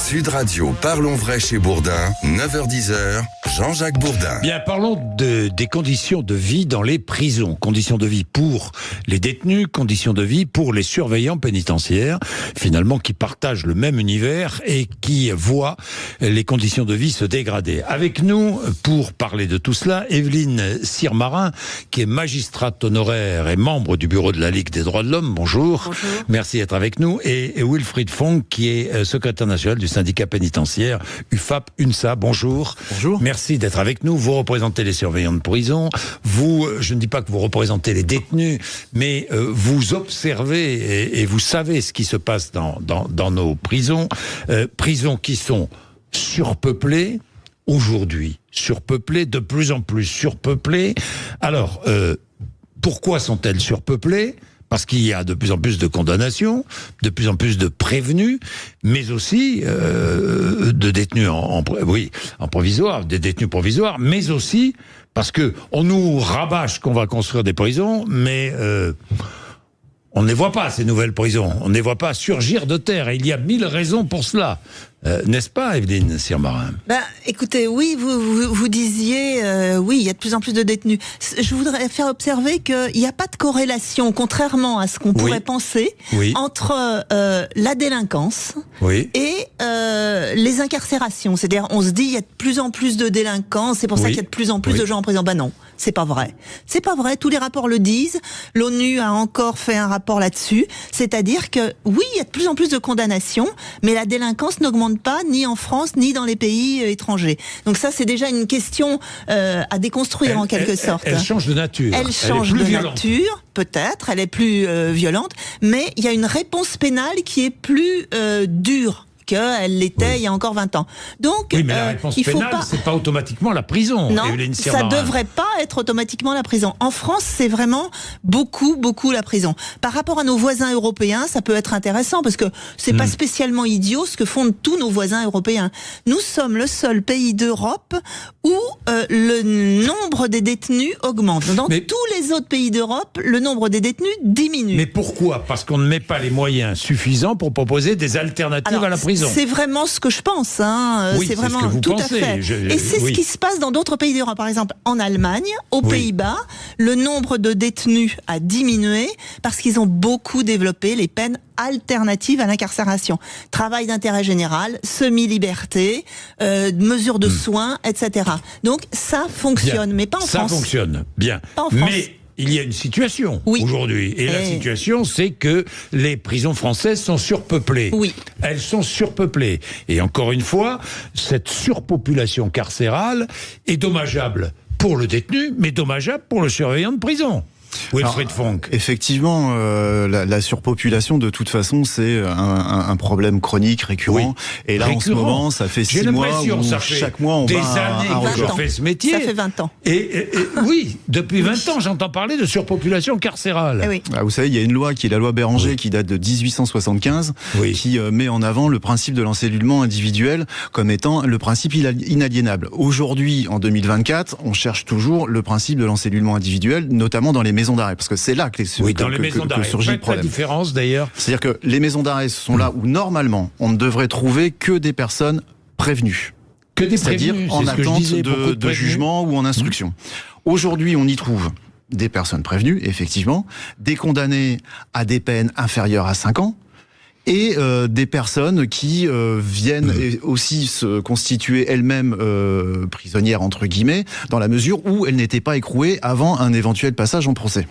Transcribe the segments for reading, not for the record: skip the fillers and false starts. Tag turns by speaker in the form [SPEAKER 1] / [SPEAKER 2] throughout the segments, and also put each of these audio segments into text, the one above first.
[SPEAKER 1] Sud Radio, parlons vrai chez Bourdin, 9h-10h, Jean-Jacques Bourdin.
[SPEAKER 2] Bien, parlons des conditions de vie dans les prisons. Conditions de vie pour les détenus, conditions de vie pour les surveillants pénitentiaires, finalement qui partagent le même univers et qui voient les conditions de vie se dégrader. Avec nous, pour parler de tout cela, Evelyne Sirmarin, qui est magistrate honoraire et membre du bureau de la Ligue des droits de l'homme. Bonjour.
[SPEAKER 3] Bonjour.
[SPEAKER 2] Merci d'être avec nous. Et Wilfried Fonck, qui est secrétaire national du syndicat pénitentiaire UFAP-UNSA. Bonjour.
[SPEAKER 4] Bonjour.
[SPEAKER 2] Merci d'être avec nous. Vous représentez les surveillants de prison. Vous, je ne dis pas que vous représentez les détenus, mais vous observez et vous savez ce qui se passe dans nos prisons. Prisons qui sont surpeuplées aujourd'hui. Surpeuplées, de plus en plus surpeuplées. Alors, pourquoi sont-elles surpeuplées ? Parce qu'il y a de plus en plus de condamnations, de plus en plus de prévenus, mais aussi de détenus en provisoire, des détenus provisoires, mais aussi parce que on nous rabâche qu'on va construire des prisons, mais on ne les voit pas, ces nouvelles prisons. On ne les voit pas surgir de terre. Et il y a 1000 raisons pour cela. N'est-ce pas, Evelyne Sirmarin ?
[SPEAKER 3] Écoutez, oui, vous disiez, oui, il y a de plus en plus de détenus. Je voudrais faire observer qu'il n'y a pas de corrélation, contrairement à ce qu'on pourrait penser, entre la délinquance et les incarcérations. C'est-à-dire, on se dit, il y a de plus en plus de délinquants, c'est pour ça qu'il y a de plus en plus de gens en prison. Non, c'est pas vrai. C'est pas vrai, tous les rapports le disent. L'ONU a encore fait un rapport là-dessus. C'est-à-dire que, oui, il y a de plus en plus de condamnations, mais la délinquance n'augmente pas, ni en France, ni dans les pays étrangers. Donc ça, c'est déjà une question à déconstruire en quelque sorte.
[SPEAKER 2] Elle change de nature.
[SPEAKER 3] Elle change de nature, peut-être, elle est plus violente, mais il y a une réponse pénale qui est plus dure qu'elle l'était il y a encore 20 ans. Donc,
[SPEAKER 2] oui, mais la réponse pénale, c'est pas automatiquement la prison.
[SPEAKER 3] Non,
[SPEAKER 2] Evelyne
[SPEAKER 3] ça
[SPEAKER 2] Sirmarin.
[SPEAKER 3] devrait pas être automatiquement la prison. En France, c'est vraiment beaucoup la prison. Par rapport à nos voisins européens, ça peut être intéressant parce que c'est pas spécialement idiot ce que font tous nos voisins européens. Nous sommes le seul pays d'Europe où le nombre des détenus augmente. Dans tous les autres pays d'Europe, le nombre des détenus diminue.
[SPEAKER 2] Mais pourquoi ? Parce qu'on ne met pas les moyens suffisants pour proposer des alternatives à la prison.
[SPEAKER 3] C'est vraiment ce que je pense.
[SPEAKER 2] Oui,
[SPEAKER 3] c'est vraiment
[SPEAKER 2] ce que vous
[SPEAKER 3] tout
[SPEAKER 2] pensez.
[SPEAKER 3] à fait. Et c'est ce qui se passe dans d'autres pays d'Europe. Par exemple, en Allemagne, aux Pays-Bas, le nombre de détenus a diminué parce qu'ils ont beaucoup développé les peines alternatives à l'incarcération. Travail d'intérêt général, semi-liberté, mesures de soins, etc. Donc ça fonctionne, mais pas en France.
[SPEAKER 2] Ça fonctionne, bien.
[SPEAKER 3] Pas en France.
[SPEAKER 2] Mais il y a une situation aujourd'hui. Et la situation, c'est que les prisons françaises sont surpeuplées.
[SPEAKER 3] Oui.
[SPEAKER 2] Elles sont surpeuplées. Et encore une fois, cette surpopulation carcérale est dommageable pour le détenu, mais dommageable pour le surveillant de prison. Wilfried Fonck.
[SPEAKER 4] Effectivement, la surpopulation, de toute façon, c'est un problème chronique, récurrent. Et là, en ce moment, ça fait 6 mois où chaque mois, on
[SPEAKER 2] des
[SPEAKER 4] va
[SPEAKER 2] années que je fais ce métier.
[SPEAKER 3] Ça fait 20 ans.
[SPEAKER 2] Et oui, depuis 20 ans, j'entends parler de surpopulation carcérale.
[SPEAKER 3] Oui.
[SPEAKER 4] Vous savez, il y a une loi qui est la loi Béranger, qui date de 1875, qui met en avant le principe de l'encellulement individuel comme étant le principe inaliénable. Aujourd'hui, en 2024, on cherche toujours le principe de l'encellulement individuel, notamment dans les maisons d'arrêt, parce que c'est là que surgit le problème.
[SPEAKER 2] La différence d'ailleurs.
[SPEAKER 4] C'est-à-dire que les maisons d'arrêt sont là où normalement on ne devrait trouver que des personnes prévenues. C'est-à-dire en attente de jugement ou en instruction. Aujourd'hui, on y trouve des personnes prévenues, effectivement, des condamnés à des peines inférieures à 5 ans, et des personnes qui viennent aussi se constituer elles-mêmes prisonnières entre guillemets, dans la mesure où elles n'étaient pas écrouées avant un éventuel passage en procès.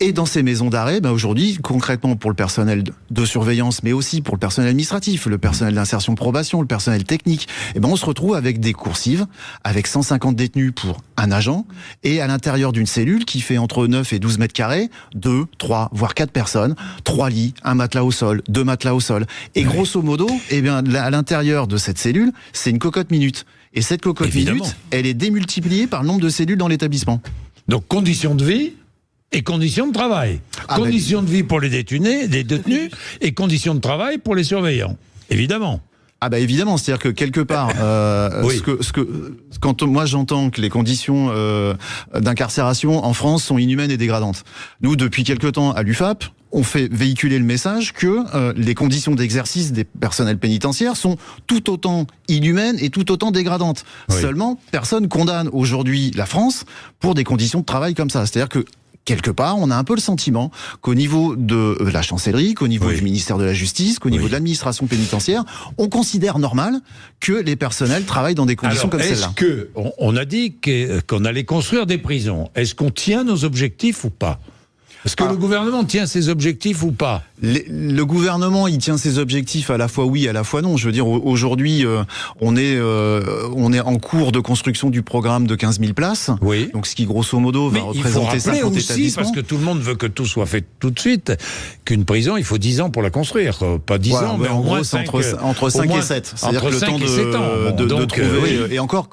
[SPEAKER 4] Et dans ces maisons d'arrêt, aujourd'hui, concrètement pour le personnel de surveillance, mais aussi pour le personnel administratif, le personnel d'insertion probation, le personnel technique, on se retrouve avec des coursives, avec 150 détenus pour un agent, et à l'intérieur d'une cellule qui fait entre 9 et 12 mètres carrés, 2, 3, voire 4 personnes, 3 lits, un matelas au sol, 2 matelas au sol. Et grosso modo, à l'intérieur de cette cellule, c'est une cocotte minute. Et cette cocotte minute, elle est démultipliée par le nombre de cellules dans l'établissement.
[SPEAKER 2] Donc, conditions de vie et conditions de travail. Conditions de vie pour les détenus et conditions de travail pour les surveillants. Évidemment.
[SPEAKER 4] Ah bah évidemment, c'est-à-dire que quelque part,
[SPEAKER 2] oui.
[SPEAKER 4] Quand moi j'entends que les conditions d'incarcération en France sont inhumaines et dégradantes. Nous, depuis quelque temps à l'UFAP, on fait véhiculer le message que les conditions d'exercice des personnels pénitentiaires sont tout autant inhumaines et tout autant dégradantes. Oui. Seulement, personne condamne aujourd'hui la France pour des conditions de travail comme ça. C'est-à-dire que quelque part, on a un peu le sentiment qu'au niveau de la chancellerie, qu'au niveau du ministère de la Justice, qu'au niveau de l'administration pénitentiaire, on considère normal que les personnels travaillent dans des conditions comme celle-là.
[SPEAKER 2] Est-ce on a dit qu'on allait construire des prisons. Est-ce qu'on tient nos objectifs ou pas ? Est-ce que le gouvernement tient ses objectifs ou pas ?
[SPEAKER 4] Le gouvernement, il tient ses objectifs à la fois oui, à la fois non. Je veux dire, aujourd'hui, on est en cours de construction du programme de 15 000 places.
[SPEAKER 2] Oui.
[SPEAKER 4] Donc, ce qui, grosso modo, va représenter 50
[SPEAKER 2] aussi,
[SPEAKER 4] établissements.
[SPEAKER 2] Parce que tout le monde veut que tout soit fait tout de suite, qu'une prison, il faut 10 ans pour la construire. Pas 10 ans, mais
[SPEAKER 4] en
[SPEAKER 2] au moins
[SPEAKER 4] gros, entre 5 et 7. C'est-à-dire que le temps de trouver... Et encore,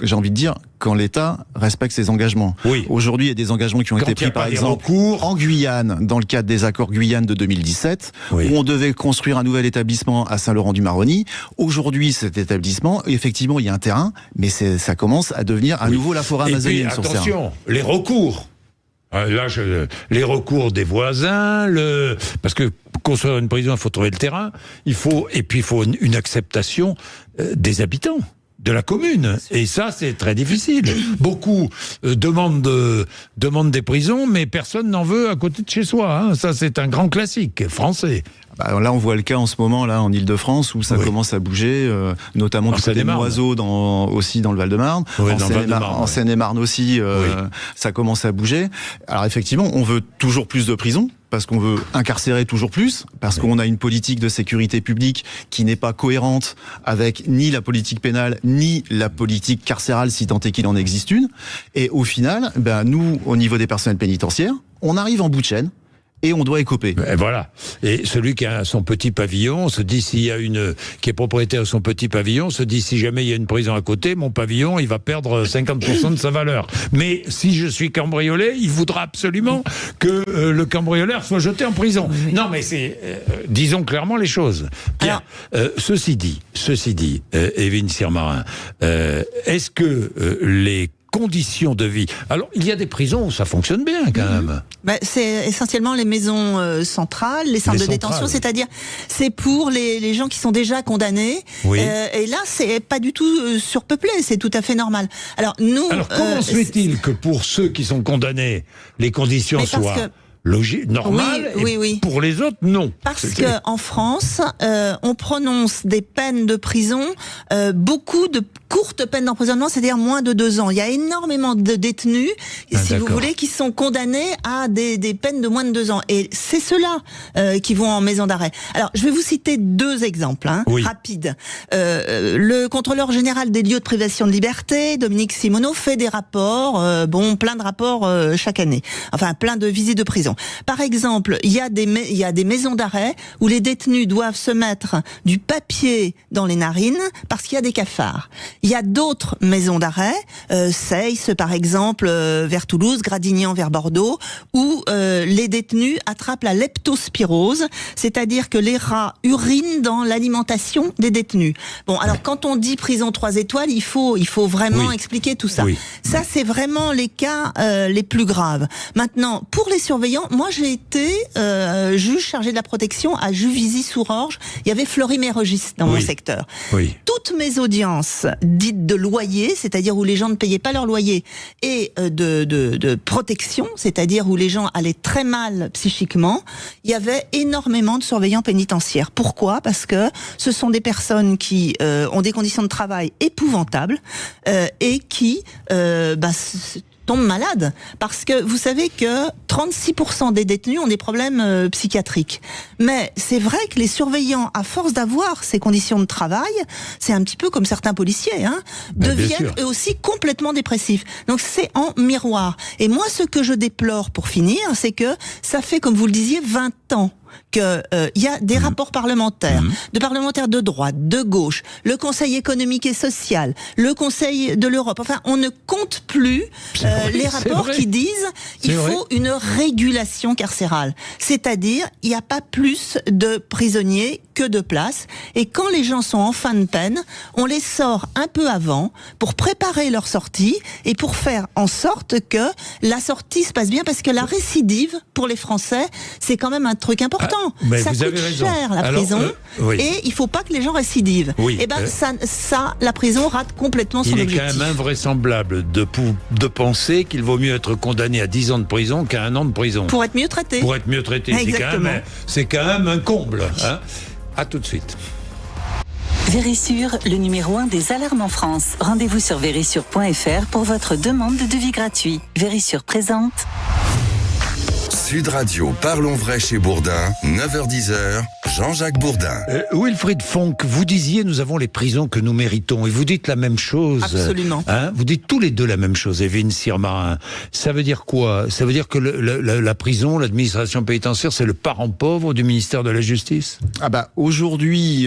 [SPEAKER 4] j'ai envie de dire, quand l'État respecte ses engagements.
[SPEAKER 2] Oui.
[SPEAKER 4] Aujourd'hui, il y a des engagements qui ont été pris, par exemple, en Guyane, dans le cadre des accords Guyane de 2017, où on devait construire un nouvel établissement à Saint-Laurent-du-Maroni. Aujourd'hui, cet établissement, effectivement, il y a un terrain, mais ça commence à devenir à nouveau la forêt amazonienne sur Serre.
[SPEAKER 2] Attention, les recours. Là, les recours des voisins, parce que pour construire une prison, il faut trouver le terrain, et puis il faut une acceptation des habitants. De la commune. Et ça, c'est très difficile. Beaucoup demandent des prisons, mais personne n'en veut à côté de chez soi. Hein. Ça, c'est un grand classique français.
[SPEAKER 4] Bah, là, on voit le cas en ce moment, là, en Ile-de-France, où ça commence à bouger, notamment du côté de Noiseau, aussi dans le Val-de-Marne. En Seine-et-Marne aussi, ça commence à bouger. Alors, effectivement, on veut toujours plus de prisons, parce qu'on veut incarcérer toujours plus, parce qu'on a une politique de sécurité publique qui n'est pas cohérente avec ni la politique pénale, ni la politique carcérale, si tant est qu'il en existe une. Et au final, nous, au niveau des personnels pénitentiaires, on arrive en bout de chaîne. Et on doit écoper.
[SPEAKER 2] Et voilà. Et celui qui a son petit pavillon se dit, qui est propriétaire de son petit pavillon, se dit, si jamais il y a une prison à côté, mon pavillon, il va perdre 50% de sa valeur. Mais si je suis cambriolé, il voudra absolument que le cambrioleur soit jeté en prison. Oui. Non, mais disons clairement les choses. Bien. Ceci dit, Évelyne Sirmarin, est-ce que les conditions de vie. Alors, il y a des prisons où ça fonctionne bien, quand même.
[SPEAKER 3] C'est essentiellement les maisons centrales, les centres de détention, c'est-à-dire, c'est pour les gens qui sont déjà condamnés. Oui. Et là, c'est pas du tout surpeuplé, c'est tout à fait normal. Alors,
[SPEAKER 2] comment se fait-il que pour ceux qui sont condamnés, les conditions soient logique, normal, oui. Pour les autres, non.
[SPEAKER 3] Parce qu'en France, on prononce des peines de prison, beaucoup de courtes peines d'emprisonnement, c'est-à-dire moins de 2 ans. Il y a énormément de détenus, si vous voulez, qui sont condamnés à des peines de moins de 2 ans. Et c'est ceux-là qui vont en maison d'arrêt. Alors, je vais vous citer 2 exemples, rapides. Le contrôleur général des lieux de privation de liberté, Dominique Simoneau, fait des rapports, plein de rapports chaque année. Enfin, plein de visites de prison. Par exemple, il y a des maisons d'arrêt où les détenus doivent se mettre du papier dans les narines parce qu'il y a des cafards. Il y a d'autres maisons d'arrêt, Seyss par exemple, vers Toulouse, Gradignan vers Bordeaux, où les détenus attrapent la leptospirose, c'est-à-dire que les rats urinent dans l'alimentation des détenus. Bon, alors quand on dit prison 3 étoiles, il faut vraiment expliquer tout ça. Oui. Ça, c'est vraiment les cas les plus graves. Maintenant, pour les surveillants, moi j'ai été juge chargé de la protection à Juvisy-sur-Orge. Il y avait Fleury-Mérogis dans mon secteur. Oui. Toutes mes audiences dites de loyer, c'est-à-dire où les gens ne payaient pas leur loyer, et de protection, c'est-à-dire où les gens allaient très mal psychiquement, il y avait énormément de surveillants pénitentiaires. Pourquoi ? Parce que ce sont des personnes qui ont des conditions de travail épouvantables et qui tombent malades, parce que vous savez que 36% des détenus ont des problèmes psychiatriques. Mais c'est vrai que les surveillants, à force d'avoir ces conditions de travail, c'est un petit peu comme certains policiers, deviennent eux aussi complètement dépressifs. Donc c'est en miroir. Et moi, ce que je déplore pour finir, c'est que ça fait, comme vous le disiez, 20 ans que y a des rapports parlementaires, de parlementaires de droite, de gauche, le Conseil économique et social, le Conseil de l'Europe. Enfin, on ne compte plus les rapports qui disent il faut une régulation carcérale. C'est-à-dire, il n'y a pas plus de prisonniers que de places. Et quand les gens sont en fin de peine, on les sort un peu avant pour préparer leur sortie et pour faire en sorte que la sortie se passe bien, parce que la récidive pour les Français, c'est quand même un truc important. Ça coûte cher la prison, et il faut pas que les gens récidivent. Et ben ça, la prison rate complètement son objectif.
[SPEAKER 2] Il est quand même invraisemblable de penser qu'il vaut mieux être condamné à 10 ans de prison qu'à 1 an de prison.
[SPEAKER 3] Pour être mieux traité.
[SPEAKER 2] Pour être mieux traité. C'est quand même un comble. Hein. À tout de suite.
[SPEAKER 5] Vérissure, le numéro 1 des alarmes en France. Rendez-vous sur vérissure.fr pour votre demande de devis gratuit. Vérissure présente.
[SPEAKER 1] Sud Radio, parlons vrai chez Bourdin, 9h-10h, Jean-Jacques Bourdin.
[SPEAKER 2] Wilfried Fonck, vous disiez nous avons les prisons que nous méritons, et vous dites la même chose.
[SPEAKER 3] Absolument.
[SPEAKER 2] Vous dites tous les deux la même chose, Evelyne Sirmarin. Ça veut dire quoi? Ça veut dire que la prison, l'administration pénitentiaire, c'est le parent pauvre du ministère de la Justice?
[SPEAKER 4] Aujourd'hui,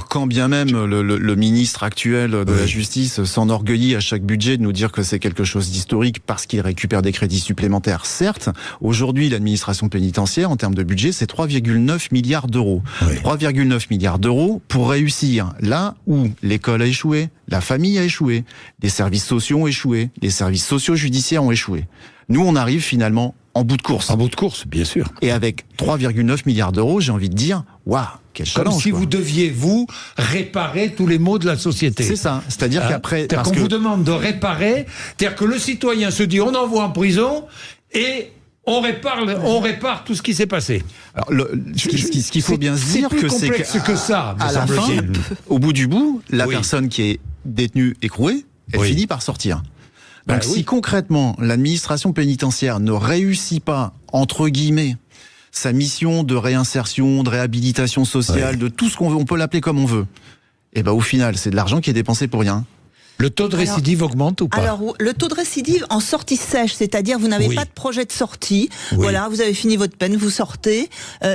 [SPEAKER 4] quand bien même le ministre actuel de la Justice s'enorgueillit à chaque budget de nous dire que c'est quelque chose d'historique parce qu'il récupère des crédits supplémentaires, certes, aujourd'hui l'administration pénitentiaire, en termes de budget, c'est 3,9 milliards d'euros. 3,9 milliards d'euros pour réussir là où l'école a échoué, la famille a échoué, les services sociaux ont échoué, les services sociaux judiciaires ont échoué. Nous, on arrive finalement en bout de course.
[SPEAKER 2] En bout de course, bien sûr.
[SPEAKER 4] Et avec 3,9 milliards d'euros, j'ai envie de dire, waouh, quel challenge.
[SPEAKER 2] Comme si vous deviez, réparer tous les maux de la société.
[SPEAKER 4] C'est ça. C'est-à-dire qu'après...
[SPEAKER 2] Parce qu'on vous demande de réparer, c'est-à-dire que le citoyen se dit, on envoie en prison et... On répare tout ce qui s'est passé.
[SPEAKER 4] Alors, ce qu'il faut bien se dire,
[SPEAKER 2] que c'est que ça,
[SPEAKER 4] à la fin, au bout du bout, la personne qui est détenue, écrouée, elle finit par sortir. Donc, si concrètement l'administration pénitentiaire ne réussit pas, entre guillemets, sa mission de réinsertion, de réhabilitation sociale, de tout ce qu'on peut l'appeler comme on veut, et au final, c'est de l'argent qui est dépensé pour rien.
[SPEAKER 2] Le taux de récidive augmente ou pas?
[SPEAKER 3] Alors, le taux de récidive en sortie sèche, c'est-à-dire vous n'avez pas de projet de sortie, voilà, vous avez fini votre peine, vous sortez,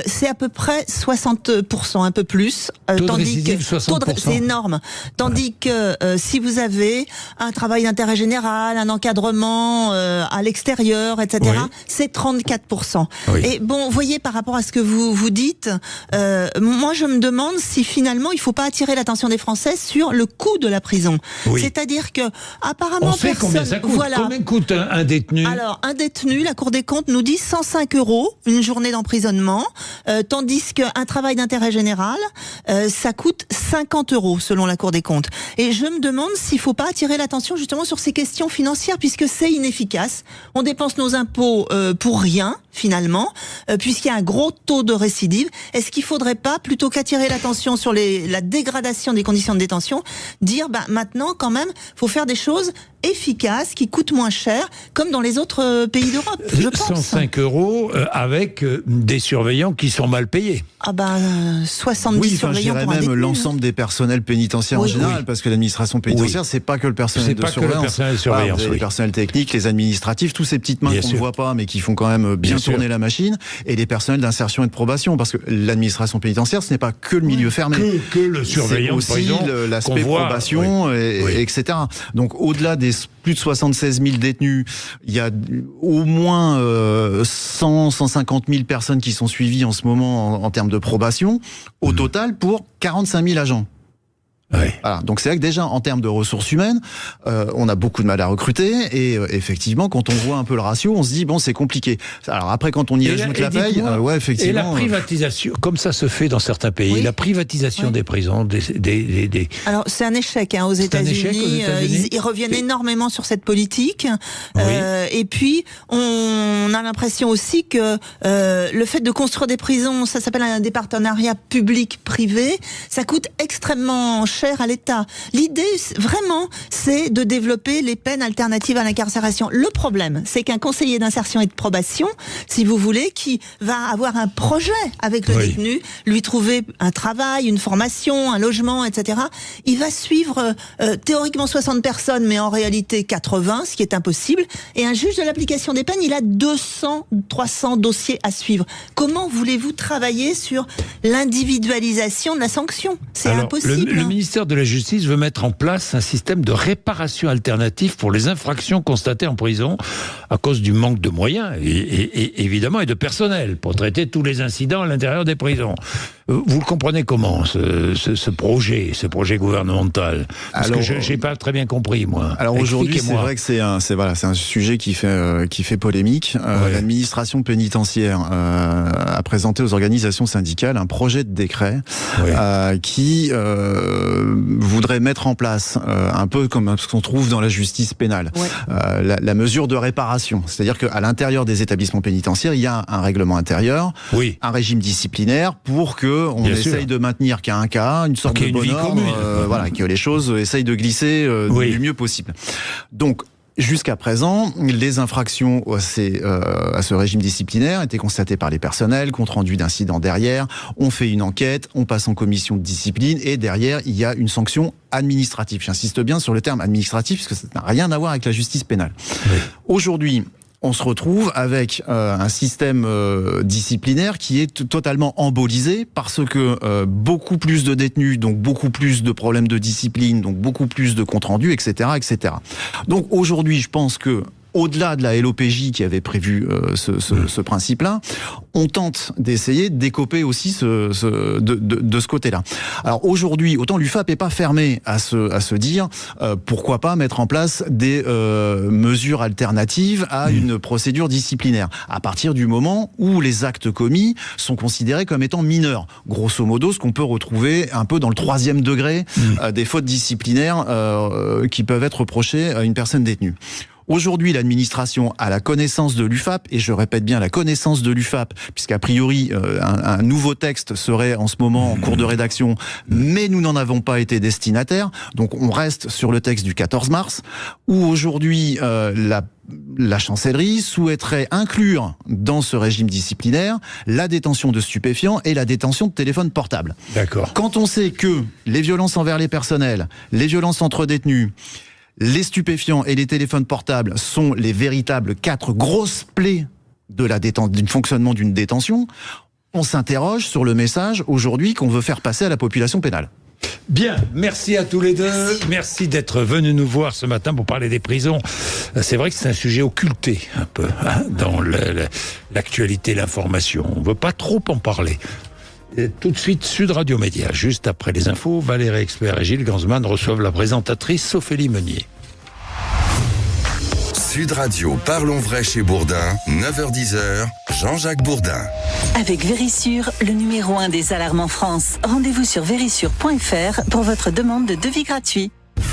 [SPEAKER 3] c'est à peu près 60%, un peu plus.
[SPEAKER 2] Taux de récidive, 60%.
[SPEAKER 3] C'est énorme. Tandis que si vous avez un travail d'intérêt général, un encadrement à l'extérieur, etc., c'est 34%. Et bon, vous voyez, par rapport à ce que vous dites, moi je me demande si finalement il ne faut pas attirer l'attention des Français sur le coût de la prison. C'est-à-dire que, apparemment,
[SPEAKER 2] on sait combien ça coûte. Combien coûte un détenu?
[SPEAKER 3] Alors, un détenu, la Cour des comptes nous dit 105 € une journée d'emprisonnement, tandis qu'un travail d'intérêt général, ça coûte 50 € selon la Cour des comptes. Et je me demande s'il ne faut pas attirer l'attention justement sur ces questions financières, puisque c'est inefficace. On dépense nos impôts pour rien, finalement, puisqu'il y a un gros taux de récidive. Est-ce qu'il ne faudrait pas, plutôt qu'attirer l'attention sur la dégradation des conditions de détention, dire maintenant, quand même, faut faire des choses efficaces, qui coûtent moins cher, comme dans les autres pays d'Europe, je pense.
[SPEAKER 2] 105 € avec des surveillants qui sont mal payés.
[SPEAKER 3] 70 surveillants pour un détenu.
[SPEAKER 4] Même l'ensemble des personnels pénitentiaires en général, parce que l'administration pénitentiaire, c'est pas que le personnel de surveillance. Les personnels techniques, les administratifs, tous ces petites mains qu'on ne voit pas, mais qui font quand même bien tourner la machine, et les personnels d'insertion et de probation, parce que l'administration pénitentiaire, ce n'est pas que le milieu fermé.
[SPEAKER 2] Que le surveillant de prison.
[SPEAKER 4] C'est aussi l'aspect probation, etc. Donc, au-delà des plus de 76 000 détenus, il y a au moins 150 000 personnes qui sont suivies en ce moment en termes de probation, au total pour 45 000 agents. Voilà. Donc c'est vrai que déjà en termes de ressources humaines, on a beaucoup de mal à recruter, et effectivement quand on voit un peu le ratio, on se dit bon, c'est compliqué. Alors après quand on y ajoute la paye, effectivement.
[SPEAKER 2] Et la privatisation, comme ça se fait dans certains pays, la privatisation des prisons,
[SPEAKER 3] Alors c'est un échec aux États-Unis. Ils reviennent énormément sur cette politique. Et puis on a l'impression aussi que le fait de construire des prisons, ça s'appelle des partenariats publics-privés, ça coûte extrêmement cher cher à l'État. L'idée, vraiment, c'est de développer les peines alternatives à l'incarcération. Le problème, c'est qu'un conseiller d'insertion et de probation, si vous voulez, qui va avoir un projet avec le détenu, lui trouver un travail, une formation, un logement, etc., il va suivre théoriquement 60 personnes, mais en réalité 80, ce qui est impossible. Et un juge de l'application des peines, il a 200, 300 dossiers à suivre. Comment voulez-vous travailler sur l'individualisation de la sanction? C'est impossible.
[SPEAKER 2] Le ministère de la Justice veut mettre en place un système de réparation alternative pour les infractions constatées en prison à cause du manque de moyens, et évidemment, et de personnel pour traiter tous les incidents à l'intérieur des prisons. Vous le comprenez comment, ce projet gouvernemental? Parce que je n'ai pas très bien compris, moi.
[SPEAKER 4] Alors aujourd'hui, c'est vrai que c'est un sujet qui fait polémique. L'administration pénitentiaire a présenté aux organisations syndicales un projet de décret qui voudrait mettre en place, un peu comme ce qu'on trouve dans la justice pénale, la mesure de réparation. C'est-à-dire qu'à l'intérieur des établissements pénitentiaires, il y a un règlement intérieur, un régime disciplinaire pour que on essaye de maintenir qu'à un cas, une sorte de bon ordre, que les choses essayent de glisser du mieux possible. Donc, jusqu'à présent, les infractions à ce régime disciplinaire étaient constatées par les personnels, compte rendu d'incidents derrière, on fait une enquête, on passe en commission de discipline et derrière, il y a une sanction administrative. J'insiste bien sur le terme administratif parce que ça n'a rien à voir avec la justice pénale. Aujourd'hui, on se retrouve avec un système disciplinaire qui est totalement embolisé parce que beaucoup plus de détenus, donc beaucoup plus de problèmes de discipline, donc beaucoup plus de comptes rendus, etc., etc. Donc aujourd'hui, je pense que au-delà de la LOPJ qui avait prévu ce principe-là, on tente d'essayer de décoper aussi de ce côté-là. Alors aujourd'hui, autant l'UFAP n'est pas fermé à se dire pourquoi pas mettre en place des mesures alternatives à une procédure disciplinaire, à partir du moment où les actes commis sont considérés comme étant mineurs. Grosso modo, ce qu'on peut retrouver un peu dans le 3e degré des fautes disciplinaires qui peuvent être reprochées à une personne détenue. Aujourd'hui, l'administration a la connaissance de l'UFAP, et je répète bien la connaissance de l'UFAP, puisqu'a priori un nouveau texte serait en ce moment en cours de rédaction, mais nous n'en avons pas été destinataires, donc on reste sur le texte du 14 mars, où aujourd'hui la chancellerie souhaiterait inclure dans ce régime disciplinaire la détention de stupéfiants et la détention de téléphones portables.
[SPEAKER 2] D'accord.
[SPEAKER 4] Quand on sait que les violences envers les personnels, les violences entre détenus, les stupéfiants et les téléphones portables sont les véritables 4 grosses plaies du fonctionnement d'une détention, on s'interroge sur le message aujourd'hui qu'on veut faire passer à la population pénale.
[SPEAKER 2] Bien, merci à tous les deux. Merci d'être venus nous voir ce matin pour parler des prisons. C'est vrai que c'est un sujet occulté un peu dans l'actualité, l'information. On ne veut pas trop en parler. Et tout de suite, Sud Radio Média. Juste après les infos, Valérie Expert et Gilles Gansman reçoivent la présentatrice Ophélie Meunier.
[SPEAKER 1] Sud Radio, parlons vrai chez Bourdin, 9h-10h, Jean-Jacques Bourdin.
[SPEAKER 5] Avec Vérissure, le numéro 1 des alarmes en France. Rendez-vous sur vérissure.fr pour votre demande de devis gratuit.